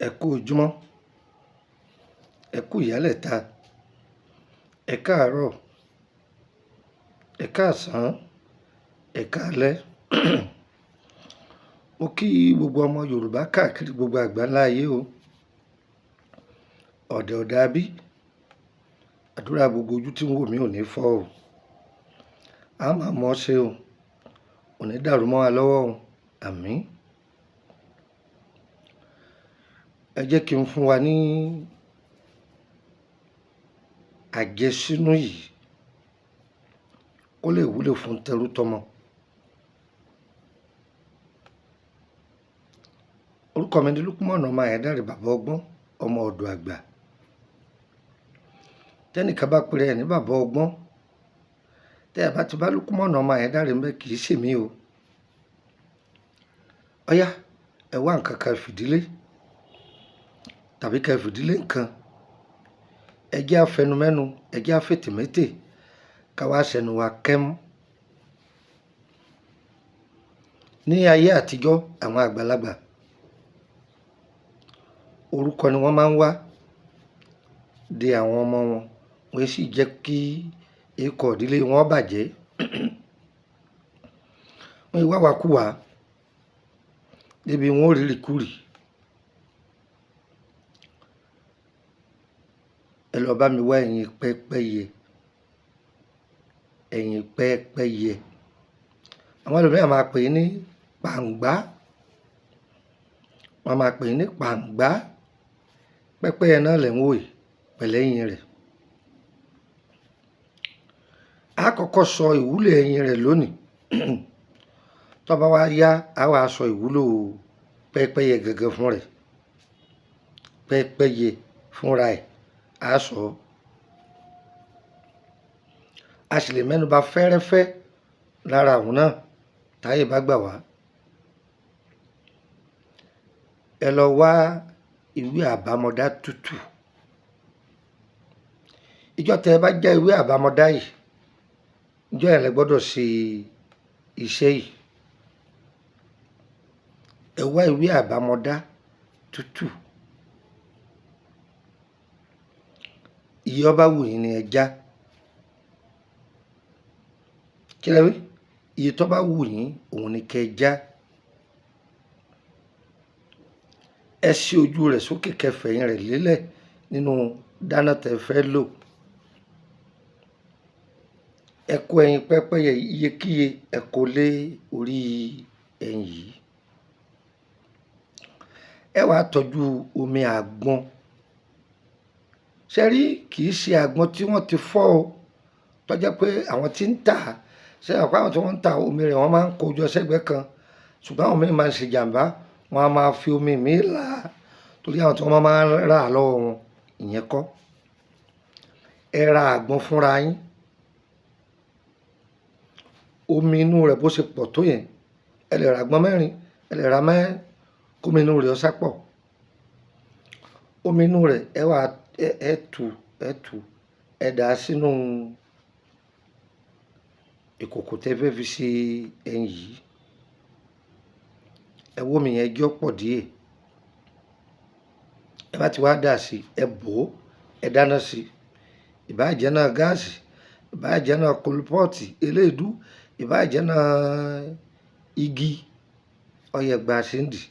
Ẹ kú ojúmọ́, ẹ kú ìyálẹ̀ta, ẹ káàárọ̀, ẹ káàsán, ẹ káalẹ́. Mo kí gbogbo ọmọ Yorùbá káàkiri gbogbo àgbáńlá ayé o. Ọ̀dẹ̀ ọ̀dà bí, àdúrà gbogbo ojú tí ń wò mí ò ní fọ́ o. A máa mọ̀ ọ́ ṣe o, ò ní dàrú mọ́ wa lọ́wọ́ o, àmín. Ẹ jẹ́ kí n fún wa ní àjẹsínú yìí kó lè wúlò fún tẹrú tọmọ. Orúkọ mi ni Lukman ọmọ Ayédáre bàbá ọgbọ́n, ọmọ ọ̀dọ̀ àgbà. Tẹ́nìkan bá pèrè ẹ̀ ní bàbá ọgbọ́n, tẹ́ ẹ bá ti bá Lukman ọmọ Ayédáre ń bẹ kì í ṣèmí o. Ọ̀yá, ẹ wá nǹkan kan fìdílé tàbí kẹ́ fìdílé nǹkan. Ẹ jẹ́ afẹnumẹ́nu, ẹ jẹ́ afètèmétè, ká wá ṣẹnu wa kẹ́mú. Ní ayé àtijọ́, àwọn àgbàlagbà orúkọ ni wọ́n máa ń wá de àwọn ọmọ wọn, wọ́n sì jẹ́ kí ikọ̀ ìdílé wọn bàjẹ́. Wọ́n ìwà wàkúwà débi wọn ò rírì kúrì. Ẹ lọ bá mi wá ẹ̀yìn pẹ́pẹ́yẹ, ẹ̀yìn pẹ́pẹ́yẹ. Àwọn ẹlòmíràn máa pè é ní pàǹgbá, wọ́n máa pè é ní pàǹgbá. Pẹ́pẹ́yẹ náà lẹ̀ ń wò yìí pẹ̀lẹ́ ẹ̀yìn rẹ̀. A kọ́kọ́ sọ ìwúlò ẹ̀yìn rẹ̀ lónìí. Tó bá wá yá, a wá sọ ìwúlò pẹ́pẹ́yẹ gẹ́gẹ́ fún rẹ̀. Pẹ́pẹ́yẹ fúnra ẹ̀ a sọ. A sì lè mẹ́nuba fẹ́rẹ́fẹ́ lára àwọn náà táyé bá gbà wá. Ẹ lọ wá ìwé àbámọ̀dá tútù. Ìjọ tẹ́ ẹ bá já ìwé àbámọ̀dá yìí, ìjọ yẹn lẹ gbọ́dọ̀ ṣe iṣẹ́ yìí. Ẹ wá ìwé àbámọ̀dá tútù. Iye ọba wù yín ni ẹ já. Kí lẹ wí? Iye tó bá wù yín òun ni kẹ́ ẹ já. Ẹ ṣí ojú rẹ̀ sókè kẹfẹ̀yìn rẹ̀ lélẹ̀ nínú dáná tẹ́ fẹ́ lò. Ẹ kó ẹyin pẹ́pẹ́yẹ iyekíye ẹ kó lé orí ẹyin yìí. Ẹ wá tọ́jú omi àgbọn. Ṣé rí, kì í ṣe àgbọn tí wọ́n ti fọ́ o, tó jẹ́ pé àwọn tí ń tà, ṣé àwọn tí wọ́n ń ta omi rẹ̀ wọ́n máa ń kó jọ sẹ́gbẹ̀ẹ́ kan, ṣùgbọ́n àwọn míì máa ń ṣe jàǹbá, wọ́n á máa fi omi míì là á torí àwọn tí wọ́n máa ń rà lọ́wọ́ wọn. Ìyẹn kọ́. Ẹ ra àgbọn fúnra yín. Omi inú rẹ̀ bó ṣe pọ̀ tó yẹn, ẹ lè ra àgbọn mẹ́rin, ẹ lè ra mẹ́rin, kómi inú rẹ̀ ó sá pọ̀. Omi inú rẹ̀ ẹ wá ẹ tú ẹ dà á sínú ìkòkò tẹ́ fẹ́ fi ṣe ẹyin yìí. Ẹ wó omi yẹn jọ́ pọ̀ díẹ̀. Ẹ bá ti wá dà sí, ẹ bò ó, ẹ dáná sí. Ìbáà jẹ́ náà gáàsì, ìbáà jẹ́ náà kolupọ́ọ̀tì eléèdú, ìbáà jẹ́ náà igi, ọyẹ gba síndì.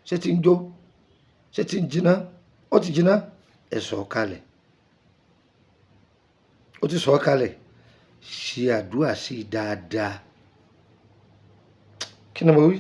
Ṣé ti ń jó? Ṣé ti ń jiná? Ó ti jiná? Ẹ sọ̀ ọ́ kalẹ̀. Ó ti sọ̀ ọ́ kalẹ̀. Ṣe àdúrà sí i dáadáa. Kí ni mo wí?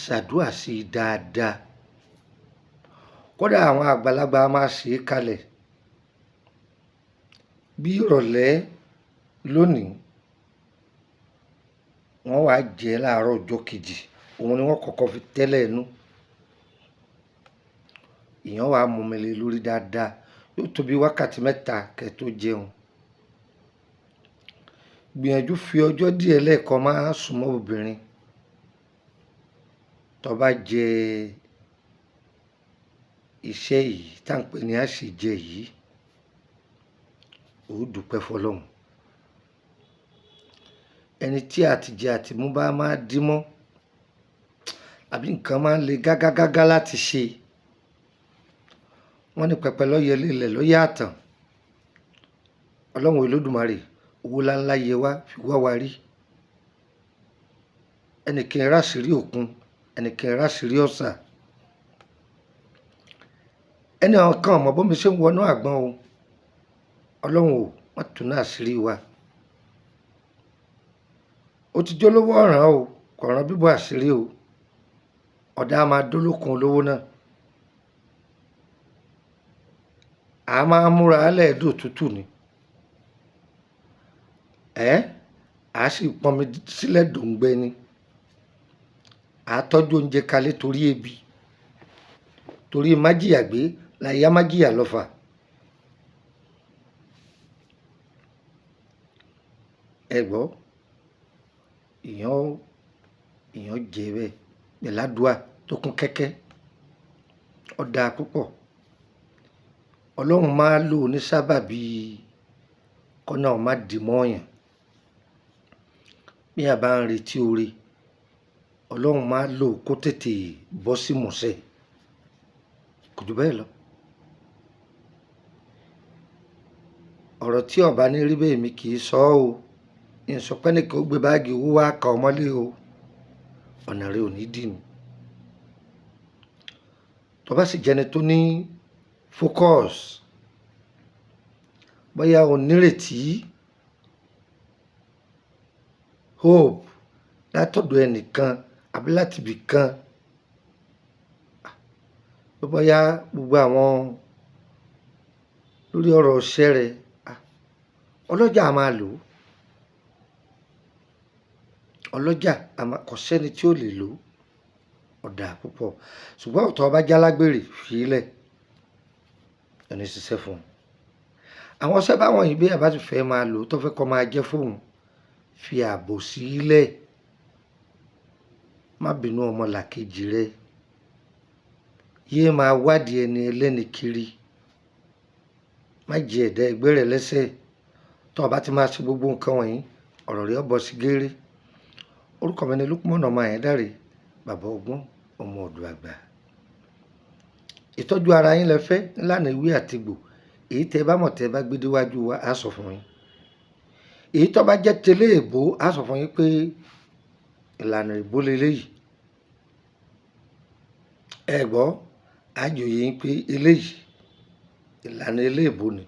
Ṣàdúrà sí i dáadáa. Kódà àwọn àgbàlagbà máa ṣe é kalẹ̀. Bí ìrọ̀lẹ́ lónìí, wọ́n wá jẹ láàárọ̀ ọjọ́ kejì. Òun ni wọ́n kọ́kọ́ fi tẹ́lẹ̀ inú. Ìyẹn wàá mú mi lé lórí dáadáa. Yóò tó bí wákàtí mẹ́ta kẹ́ tó jẹun. Gbìyànjú fi ọjọ́ díẹ̀ lẹ́ẹ̀kan máa súnmọ́ obìnrin. Tó bá jẹ iṣẹ́ yìí tá ń pè ní àṣejẹ yìí, ó dúpẹ́ fọlọ́run. Ẹni tí àtijẹ àtimú bá máa dí mọ́ àbí nǹkan máa ń le gágágágá láti ṣe. Wọ́n ní pẹpẹ lọ́yẹ ilẹ̀ lọ́yẹ àtàn. Ọlọ́run Olódùmarè owó ńláńlá yẹ wá fi wá wa rí. Ẹnìkan ráṣìírí òkun, ẹnìkan ráṣìírí ọ̀sà. Ẹni àwọn kan ọmọ bómi ṣe ń wọnú àgbọn o. Ọlọ́run ò wọ́n tún náà àṣírí wa. Ó ti jólówó ọ̀ràn o, kò ràn bíbọ̀ àṣírí o. Ọ̀dà á máa dólókun olówó náà. À máa múra lẹ́ẹ̀dọ̀ tútù ni. À sì pọnmi sílẹ̀ dòǹgbẹ ni. À tọ́jú oúnjẹ kalẹ̀ torí ebi. Torí májìyà gbé láyé májìyà lọ́fà. Ẹ gbọ́, èèyàn jẹ bẹ́ẹ̀ pẹ̀ládùá tó kún kẹ́kẹ́. Ó dáa púpọ̀. Ọlọ́run máa lò ní sábàbí kọ́nà má dì mọ́ọ̀yàn. Bí a bá ń retí oore, Ọlọ́run máa lò kó tètè bọ́ sí ìmúṣẹ. Kò jù bẹ́ẹ̀ lọ. Ọ̀rọ̀ tí ọba ní rí bẹ́ẹ̀ mi kì í sọ ọ́ o. Ìsọpẹ́ nìkan ó gbé báàgì owó wá ka ọmọlé o. Ọ̀nà rẹ̀ ò ní dì ní. Tó bá sì jẹni tó ní focus, bóyá o nírètí, hope látọ̀dọ̀ ẹnìkan àbí láti ibì kan, bóyá gbogbo àwọn lórí ọ̀rọ̀ iṣẹ́ rẹ̀, ọlọ́jà a máa lò ó. Ọlọ́jà kò sẹ́ni tí ó lè lò ó. Ọ̀dà púpọ̀. Ṣùgbọ́n ọ̀tọ̀ ọba jálágbèrè fi ilẹ̀ ẹni ṣiṣẹ́ fún un. Àwọn ọṣẹ́ báwọn yìí bí ẹ bá ti fẹ́ máa lò ó tó fẹ́ kọ́ máa jẹ́ fóun, fi ààbò sí ilẹ̀. Má bínú ọmọlàkejì rẹ. Yé máa wádìí ẹni ẹlẹ́ni kiri. Má jẹ ẹ̀dá ẹgbẹ́ rẹ lẹ́sẹ̀. Tó ọba ti máa ṣe gbogbo nǹkan wọ̀nyí, ọ̀rọ̀ rẹ̀ ó bọ́ sí géré. Orúkọ mi ni Lukman ọmọ Ayédáre, bàbá ọgbọ́n, ọmọ ọ̀dọ̀ àgbà. Ìtọ́jú ara yín lẹ fẹ́ nílànà ewé àtegbò. Èyí tẹ́ bá mọ̀ tẹ́ bá gbé déwájú wa á sọ fún yín. Èyí tó bá jẹ́ tẹ́lẹ̀ èbó á sọ fún yín pé ìlànà èbó leléyìí. Ẹ gbọ́, á jòyè yín pé eléyìí ìlànà eléèbó ni.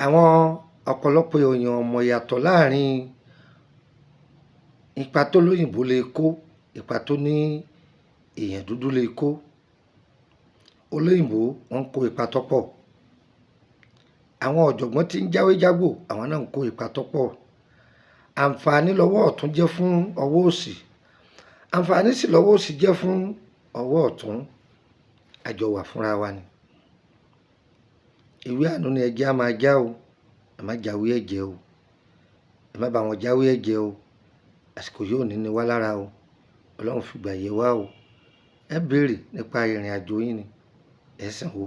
Àwọn ọ̀pọ̀lọpọ̀ èèyàn mọ̀ yàtọ̀ láàrin ipa tó lóyìnbó lè kó, ipa tó ní èèyàn dúdú lè kó. Olóyìnbó wọ́n ń kó ipa tó pọ̀. Àwọn ọ̀jọ̀gbọ́n tí ń jáwé jágbò àwọn náà ń kó ipa tó pọ̀. Àǹfààní lọ́wọ́ ọ̀tún jẹ́ fún ọwọ́ òsì. Àǹfààní sì lọ́wọ́ òsì jẹ́ fún ọwọ́ ọ̀tún. Àjọ wà fúnra wa ni. Ìwé àánú ni ẹjẹ́ á máa já o. Ẹ má jáwé ẹ̀jẹ̀ o. Ẹ má bá wọn jáwé ẹ̀jẹ̀ o. Àsìkò yóò ní ní wá lára o. Ọlọ́run fìgbà yẹ wá o. Ẹ béèrè nípa ìrìn àjò yín ni. Ẹ sanwó.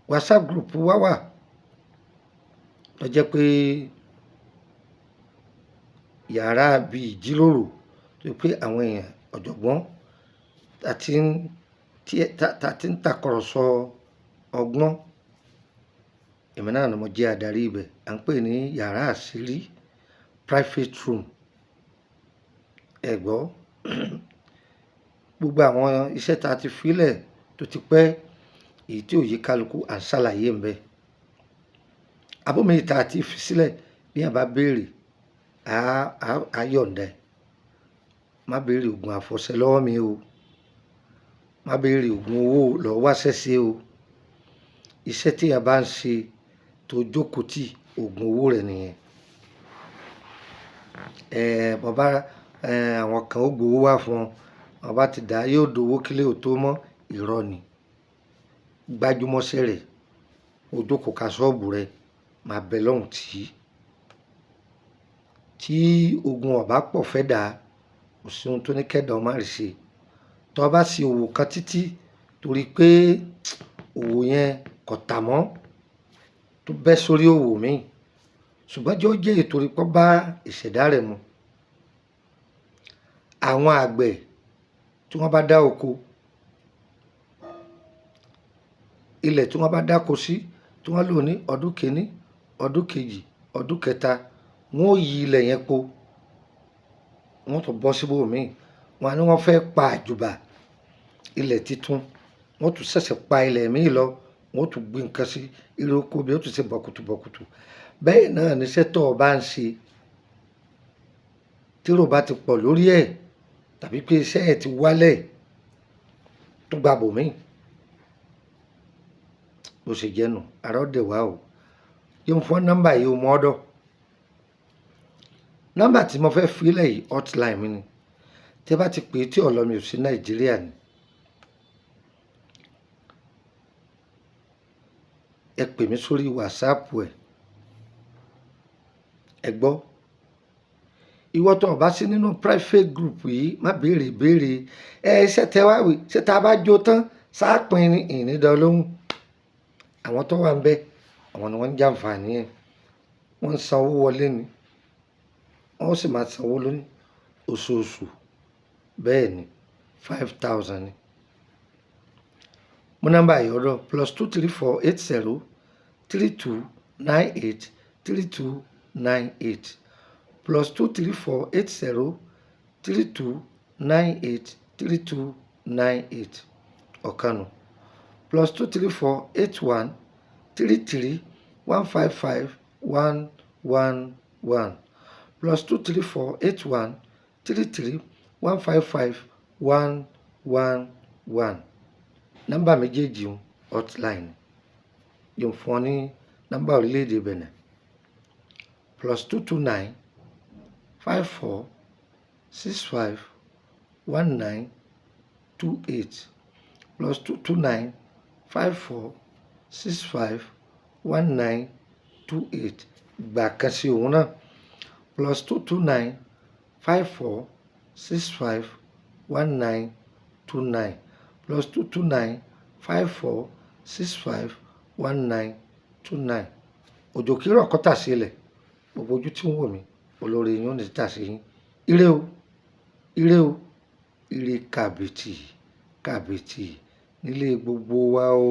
WhatsApp group wa wà. Tó jẹ́ pé yàrá bí ìjíròrò tó pé àwọn èèyàn ọ̀jọ̀gbọ́n ta ti ń tàkọ̀rọ̀sọ ọgbọ́n. Èmi náà ni mo jẹ́ adarí ibẹ̀. À ń pè ní yàrá àṣírí, private room. Ẹ gbọ́, gbogbo àwọn iṣẹ́ ta ti filẹ̀ tó ti pẹ́, èyí tí ò yé kálukú à ń ṣàlàyé ń bẹ. Abómi ta ti fi sílẹ̀ bí a bá béèrè á yọ̀ǹda ẹ̀. Má béèrè oògùn àfọ̀ṣẹ lọ́wọ́ mi o. Má béèrè oògùn owó lọ́wọ́ wáṣẹ́ sí o. Iṣẹ́ tí a bá ń ṣe tó jókòó tì, oògùn owó rẹ̀ nìyẹn. Bàbá àwọn kan ó gbowó wá fún ọ. Bàbá ti dá yóò dowó kílẹ̀ ò tó mọ́. Irọ́ ni. Gbájúmọ́ṣẹ́ rẹ̀. O jókòó ka ṣọ́ọ̀bù rẹ̀. Máa bẹ lọ́hùn tí ogun ọ̀bá pọ̀ fẹ́ dà. Kò sí ohun tó ní kẹ́dà ọ má rí ṣe. Tó bá ṣe òwò kan títí torí pé òwò yẹn kò tà mọ́, tó bẹ́ sórí òwò míì, ṣùgbọ́n jẹ́ ó jẹ́ ìtorí pé ó bá ìṣẹ̀dá rẹ̀ mu. àwọn àgbẹ̀ tí wọ́n bá dá oko, ilẹ̀ tí wọ́n bá dáko sí, tí wọ́n lò ní ọdún kìíní, ọdún kejì, ọdún kẹta, wọ́n ó yí ilẹ̀ yẹn po, wọ́n tún bọ́ síbòmíì, wọ́n á ní wọ́n fẹ́ pa àjùbà ilẹ̀ titun, wọ́n tún ṣẹ̀ṣẹ̀ pa ilẹ̀ míì lọ, wọ́n tún gbé nǹkan sí irú oko bí ó tún ṣe bọ̀kùtù. Bẹ́ẹ̀ náà níṣẹ́ tó o bá ń ṣe, tírò bá ti pọ̀ lórí ẹ̀ tàbí pé iṣẹ́ ẹ̀ ti wálẹ̀, tó gba bòmíì. Bó ṣe jẹ́ nù, ara ó dẹ̀ wá o. Yóò fún nọ́mbà yìí o mọ́ ọ́dọ̀. Nọ́mbà tí mo fẹ́ filẹ̀ yìí hotline mi ni. Tí ẹ bá ti pè é tí ọ̀lọ́ mi ò sí Nàìjíríà ni, ẹ pè mí sórí WhatsApp ẹ̀. Ẹ gbọ́, ìwọ tó o bá sí nínú private group yìí má béèrè ìbéèrè iṣẹ́ tẹ wá wí, ṣé tá a bá jó tán sáàpin ní ìnídọ́ lóhùn. Àwọn tó wà ń bẹ, àwọn ni wọ́n ń jàǹfààní ẹ̀, wọ́n ń sanwó wọlé ni, wọ́n sì máa sanwó lóní oṣooṣù. Bẹ́ẹ̀ ni 5,000 ni. Mo nọ́mbà yìí ọ̀dọ̀ +23480 3298 3298 +23480 3298 3298 ọ̀kanu +23481 33 155 111 +23481 33 155 111. Nọ́mbà méjèèjì hotline. Yóò fún ọ ní nọ́mbà orílẹ̀-èdè Benin +229 54 65 19 28 +229 54 65 19 28. Gbà kan sí òun náà +229 54 65 19 29 +229 54 65 19 29. Òjò kí rọ̀ kọ́ tà sí ilẹ̀, gbogbo ojú tí ń wò mí, olórí yín ò ní tà sí yín. Ire o, ire o, ire kàbìtì kàbìtì nílé gbogbo wa o.